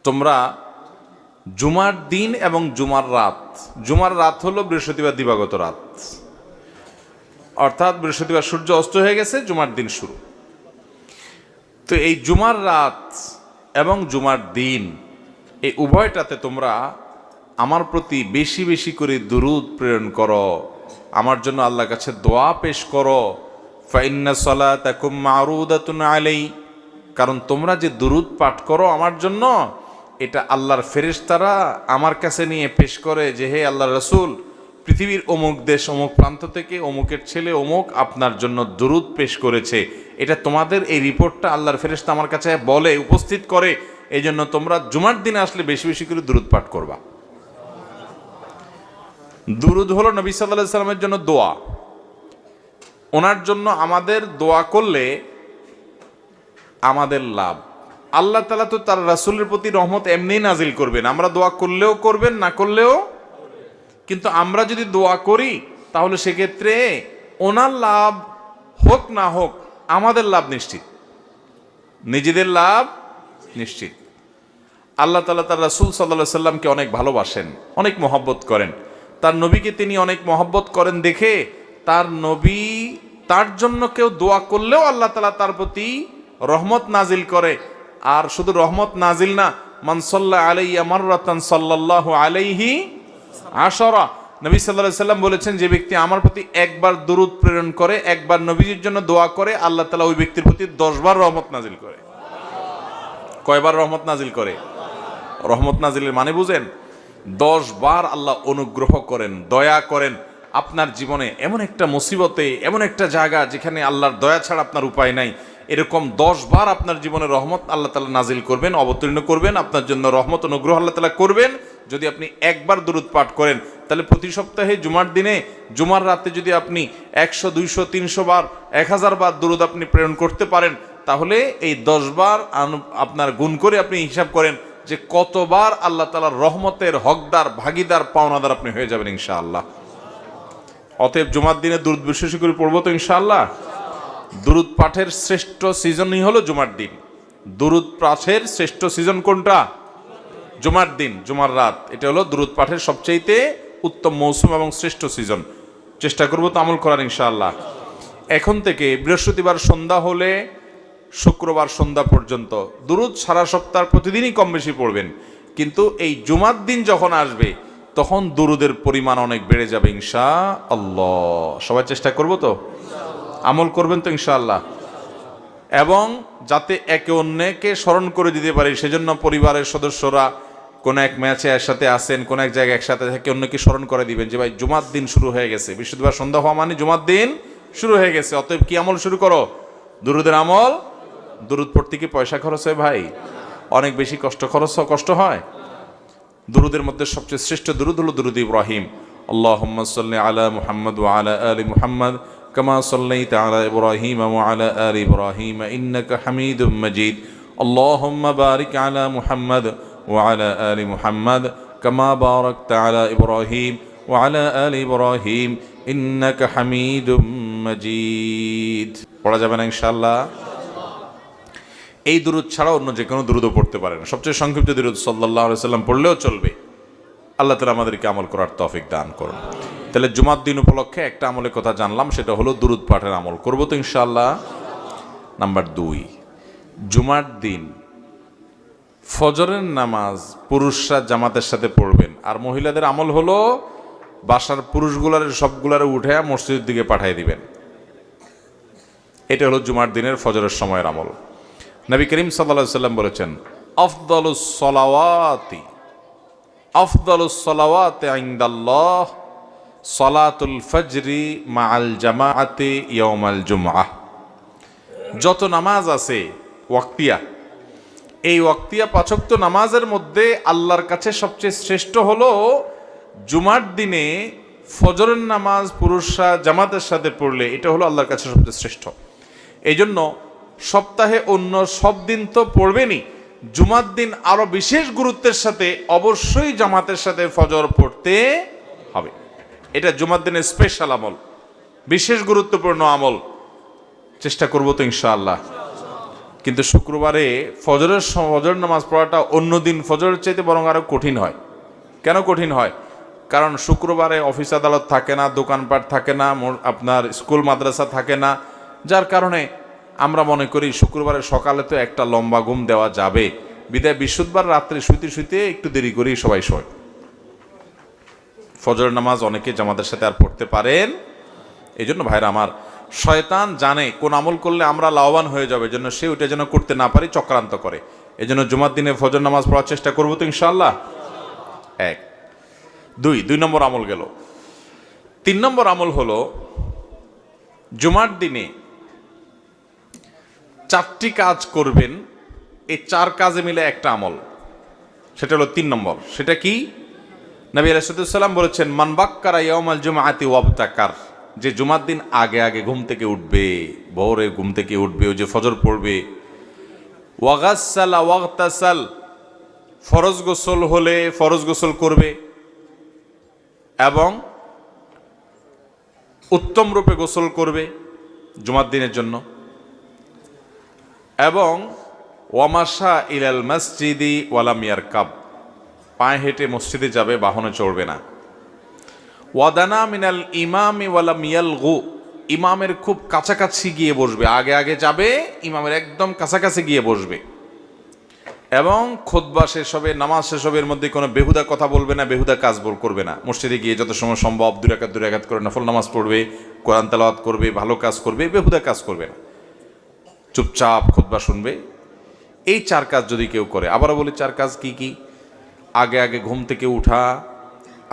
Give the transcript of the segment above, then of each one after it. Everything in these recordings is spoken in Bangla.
তোমরা জুমার দিন এবং জুমার রাত হলো বৃহস্পতিবার দিবাগত রাত, অর্থাৎ বৃহস্পতিবার সূর্য অস্ত হয়ে গেছে, জুমার দিন শুরু। তো এই জুমার রাত এবং জুমার দিন এই উভয়টাতে তোমরা আমার প্রতি বেশি বেশি করে দুরূদ প্রেরণ করো, আমার জন্য আল্লাহর কাছে দোয়া পেশ করো। ফাইন্না সালাতাকুম মারুদাতুন আলাই, কারণ তোমরা যে দুরূদ পাঠ করো আমার জন্য, এটা আল্লাহর ফেরেশতারা আমার কাছে নিয়ে পেশ করে যে হে আল্লাহর রাসূল, পৃথিবীর অমুক দেশ অমুক প্রান্ত থেকে অমুকের ছেলে অমুক আপনার জন্য দুরূদ পেশ করেছে। এটা তোমাদের এই রিপোর্টটা আল্লাহর ফেরেশতা আমার কাছে বলে, উপস্থিত করে। এই জন্য তোমরা জুমার দিনে আসলে বেশি বেশি করে দুরূদ পাঠ করবা। দুরূদ হলো নবী সাল্লাল্লাহু আলাইহি সাল্লামের জন্য দোয়া। ওনার জন্য আমাদের দোয়া করলে আমাদের লাভ। আল্লাহ তাআলা তো তার রাসূলের প্রতি রহমত এমনিই নাজিল করবেন, আমরা দোয়া করলেও করবেন, না করলেও। কিন্তু আমরা যদি দোয়া করি তাহলে সেক্ষেত্রে ওনার লাভ হোক না হোক আমাদের লাভ নিশ্চিত, নিজেদের লাভ নিশ্চিত। আল্লাহ তাআলা তার রাসূল সাল্লাল্লাহু আলাইহি সাল্লামকে অনেক ভালোবাসেন, অনেক মহব্বত করেন। তার নবীকে তিনি অনেক মহব্বত করেন দেখে তার নবী তার জন্য কেউ দোয়া করলেও আল্লাহ তাআলা তার প্রতি রহমত নাজিল করে। আর শুধু রহমত নাজিল না, মান সাল্লা আলাইয়া মাররাতান সাল্লাল্লাহু আলাইহি আশরা। নবী সাল্লাল্লাহু আলাইহি সাল্লাম বলেছেন, যে ব্যক্তি আমার প্রতি একবার দুরূদ প্রেরণ করে, একবার নবীজির জন্য দোয়া করে, আল্লাহ তাআলা ওই ব্যক্তির প্রতি 10 বার রহমত নাজিল করে। কয়বার রহমত নাজিল করে? রহমত নাজিলের মানে বুঝেন? 10 বার আল্লাহ অনুগ্রহ করেন, দয়া করেন। আপনার জীবনে এমন একটা মুসিবতে, এমন একটা জায়গা যেখানে আল্লাহর দয়া ছাড়া আপনার উপায় নাই, এরকম 10 বার আপনার জীবনে রহমত আল্লাহ তাআলা নাজিল করবেন, অবতীর্ণ করবেন, আপনার জন্য রহমত অনুগ্রহ আল্লাহ তাআলা করবেন যদি আপনি একবার দুরূদ পাঠ করেন। তাহলে প্রতি সপ্তাহে জুমার দিনে, জুমার রাতে যদি আপনি 100, 200, 300 বার, 1000 বার দুরূদ আপনি প্রেরণ করতে পারেন, তাহলে এই 10 বার আপনার গুণ করে আপনি হিসাব করেন যে কতবার আল্লাহ তাআলার রহমতের হকদার, ভাগীদার, পাওনাদার আপনি হয়ে যাবেন ইনশাআল্লাহ। অতএব জুমার দিনে দুরূদ বিশেষ করে পড়বো তো ইনশাআল্লাহ। দুরূদ পাঠের শ্রেষ্ঠ সিজনই হলো জুমার দিন। দুরূদ পাঠের শ্রেষ্ঠ সিজন কোনটা? জুমার দিন, জুমার রাত। এটা হলো দুরূদ পাঠের সবচাইতে উত্তম মৌসুম এবং শ্রেষ্ঠ সিজন। চেষ্টা করবো তো আমল করার ইনশাআল্লাহ। এখন থেকে বৃহস্পতিবার সন্ধ্যা হলে শুক্রবার সন্ধ্যা পর্যন্ত দুরূদ সারা সপ্তাহ প্রতিদিনই কম বেশি পড়বেন। কিন্তু এই জুমার দিন যখন আসবে তখন দুরূদের পরিমাণ অনেক বেড়ে যাবে ইনশাআল্লাহ। সবাই চেষ্টা করবো তো, আমল করবেন তো ইনশাআল্লাহ। এবং যাতে একে অন্যকে স্মরণ করে দিতে পারি সেজন্য পরিবারের সদস্যরা কোন এক ম্যাচে একসাথে আসেন, কোন এক জায়গায় একসাথে থেকে অন্যকে স্মরণ করে দিবেন যে ভাই জুমার দিন শুরু হয়ে গেছে, বৃহস্পতিবার সন্ধ্যা হওয়া মানে জুমার দিন শুরু হয়ে গেছে। অতএব কি আমল শুরু করো? দুরূদের আমল। দুরূদ পড়তে কি পয়সা খরচ হয় ভাই? অনেক বেশি কষ্ট হয়। দুরূদের মধ্যে সবচেয়ে শ্রেষ্ঠ দুরূদ হলো দুরূদ ইব্রাহিম। আল্লাহুম্মা সাল্লি আলা মুহাম্মাদ ওয়া আলা আলি মুহাম্মাদ কামা সাল্লাইতা আলা ইব্রাহিম ওয়া আলা আলি ইব্রাহিম ইন্নাকা হামিদুম মাজিদ। আল্লাহুম্মা বারিক আলা মুহাম্মাদ ওয়া আলা আলি মুহাম্মাদ কামা বারাকতা আলা ইব্রাহিম ওয়া আলা আলি ইব্রাহিম ইন্নাকা হামিদুম মাজিদ। পড়া যাবে না ইনশাআল্লাহ। এই দুরূদ ছাড়া অন্য যে কোনো দুরূদও পড়তে পারেন। সবচেয়ে সংক্ষিপ্ত দুরূদ সাল্লাল্লাহু আলাইহি সাল্লাম পড়লেও চলবে। আল্লাহ তাআলা আমাদেরকে আমল করার তৌফিক দান করুন। তাহলে জুমার দিন উপলক্ষে একটা আমলের কথা জানলাম, সেটা হলো দুরূদ পাঠের আমল করবো তো ইনশাআল্লাহ। নাম্বার 2, জুমার দিন ফজরের নামাজ পুরুষরা জামাতের সাথে পড়বেন। আর মহিলাদের আমল হলো বাসার পুরুষগুলার সবগুলারে উঠে মসজিদের দিকে পাঠিয়ে দিবেন। এটা হলো জুমার দিনের ফজরের সময়ের আমল। নবী করিম সাল্লাল্লাহু আলাইহি সাল্লাম বলেছেন, আফদালুস সালাওয়াতি ইনদাল্লাহ সালাতুল ফজরি মাআল জামাআতি ইয়াউমাল জুমআহ। যত নামাজ আছে ওয়াক্তিয়া, এই ওয়াক্তিয়া 5 ওয়াক্ত নামাজের মধ্যে আল্লাহর কাছে সবচেয়ে শ্রেষ্ঠ হলো জুমার দিনে ফজরের নামাজ পুরুষরা জামাতের সাথে পড়লে এটা হলো আল্লাহর কাছে সবচেয়ে শ্রেষ্ঠ। এই জন্য সপ্তাহে অন্য সব দিন তো পড়বেনই, জুমার দিন আরো বিশেষ গুরুত্বের সাথে অবশ্যই জামাতের সাথে ফজর পড়তে হবে। এটা জুমার দিনের স্পেশাল আমল, বিশেষ গুরুত্বপূর্ণ আমল। চেষ্টা করবো তো ইনশাআল্লাহ। কিন্তু শুক্রবারে ফজর নামাজ পড়াটা অন্য দিন ফজরের চাইতে বরং আরো কঠিন হয়। কেন কঠিন হয়? কারণ শুক্রবারে অফিস আদালত থাকে না, দোকানপাট থাকে না, আপনার স্কুল মাদ্রাসা থাকে না, যার কারণে আমরা মনে করি শুক্রবারে সকালে তো একটা লম্বা ঘুম দেওয়া যাবে, বিদায় বৃহস্পতিবার রাত্রে শুইতে শুইতে একটু দেরি করেই সবাই শোয়। ফজর নামাজ অনেকে জামাতের সাথে আর পড়তে পারেন। এই জন্য ভাইরা আমার, শয়তান জানে কোন আমল করলে আমরা লাভবান হয়ে যাবে, জন্য সে ওইটা যেন করতে না পারি চক্রান্ত করে। এই জন্য জুমার দিনে ফজর নামাজ পড়ার চেষ্টা করবো তো ইনশাআল্লাহ। এক, দুই নম্বর আমল গেল। 3 নম্বর আমল হলো জুমার দিনে 4টি কাজ করবেন। এই 4 কাজে মিলে একটা আমল, সেটা হলো 3 নম্বর। সেটা কি? নবী আলাইহিস সালাম বলেছেন, মান বাক্কারা ইয়াউমাল জুমআতি ওয়াবতাকার, যে জুমার দিন আগে আগে ঘুম থেকে উঠবে, ভোরে ঘুম থেকে উঠবে, ও যে ফজর পড়বে, ওয়াগাসসালা ওয়াগতাসাল, ফরজ গোসল হলে ফরজ গোসল করবে এবং উত্তম রূপে গোসল করবে জুমার দিনের জন্য, এবং ওয়ামাশা ইলাল মসজিদি ওয়ালাম ইয়ারকাব, পায়ে হেঁটে মসজিদে যাবে, বাহনে চড়বে না। ওয়াদানা মিনাল ইমামি ওয়ালাম ইয়ালগু, ইমামের খুব কাছাকাছি গিয়ে বসবে, আগে আগে যাবে, ইমামের একদম কাছাকাছি গিয়ে বসবে, এবং খুতবা শেষ হবে, নামাজ শেষ হবে, এর মধ্যে কোনো বেহুদা কথা বলবে না, বেহুদা কাজ করবে না। মসজিদে গিয়ে যত সময় সম্ভব 2 রাকাত করে নফল নামাজ পড়বে, কোরআন তেলাওয়াত করবে, ভালো কাজ করবে, বেহুদা কাজ করবে না, চুপচাপ খুতবা শুনবে। এই 4 কাজ যদি কেউ করে, আবারও বলি 4 কাজ কি কি? আগে আগে ঘুম থেকে উঠা,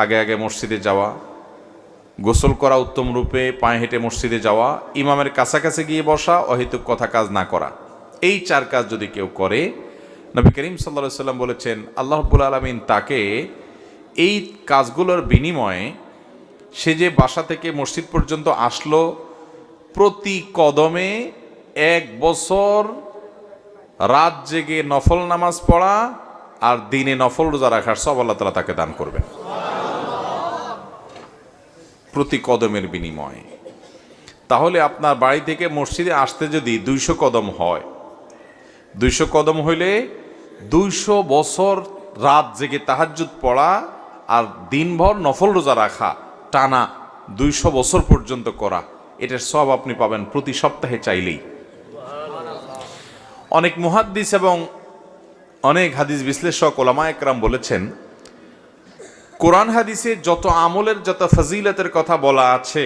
আগে আগে মসজিদে যাওয়া, গোসল করা উত্তম রূপে, পায়ে হেঁটে মসজিদে যাওয়া, ইমামের কাছাকাছি গিয়ে বসা, অহেতুক কথা কাজ না করা। এই 4 কাজ যদি কেউ করে, নবী করিম সাল্লাল্লাহু আলাইহি সাল্লাম বলেছেন, আল্লাহ রাব্বুল আলামিন তাকে এই কাজগুলোর বিনিময়ে, সে যে বাসা থেকে মসজিদ পর্যন্ত আসলো, প্রতি কদমে 1 বছর রাত জেগে নফল নামাজ পড়া আর দিনে নফল রোজা রাখার সব আল্লাহ তাআলা তাকে দান করবেন, প্রতি কদমের বিনিময়ে। তাহলে আপনার বাড়ি থেকে মসজিদে আসতে যদি 200 কদম হয়, 200 কদম হইলে 200 বছর রাত জেগে তাহাজ্জুদ পড়া আর দিনভর নফল রোজা রাখা, টানা 200 বছর পর্যন্ত করা, এটার সব আপনি পাবেন প্রতি সপ্তাহে চাইলেই। অনেক মুহাদ্দিস এবং অনেক হাদিস বিশ্লেষক ওলামায়ে কেরাম বলেছেন, কোরআন হাদিসে যত আমলের, যত ফজিলতের কথা বলা আছে,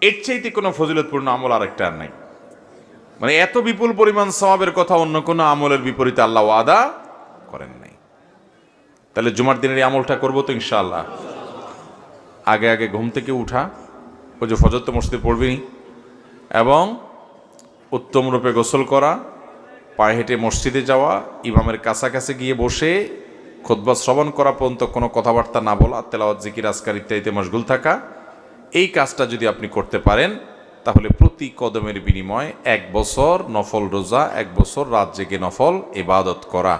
এর চাইতে কোনো ফজিলতপূর্ণ আমল আরেকটা আর নাই। মানে এত বিপুল পরিমাণ সওয়াবের কথা অন্য কোনো আমলের বিপরীতে আল্লাহ ওয়াদা করেন নাই। তাহলে জুমার দিনের এই আমলটা করবো তো ইনশাআল্লাহ। আগে আগে ঘুম থেকে উঠা, ওই যে ফজর তো মসজিদে পড়বি, এবং উত্তম রূপে গোসল করা, পায়ে হেঁটে মসজিদে যাওয়া, ইমামের কাছাকাছি গিয়ে বসে খুতবা শ্রবণ করা পর্যন্ত কোনো কথাবার্তা না বলা, তেলাওয়াত জিকির আজকার ইত্যাদিতে মশগুল থাকা, এই কাজটা যদি আপনি করতে পারেন, তাহলে প্রতি কদমের বিনিময়ে 1 বছর নফল রোজা, 1 বছর রাত জেগে নফল ইবাদত করা।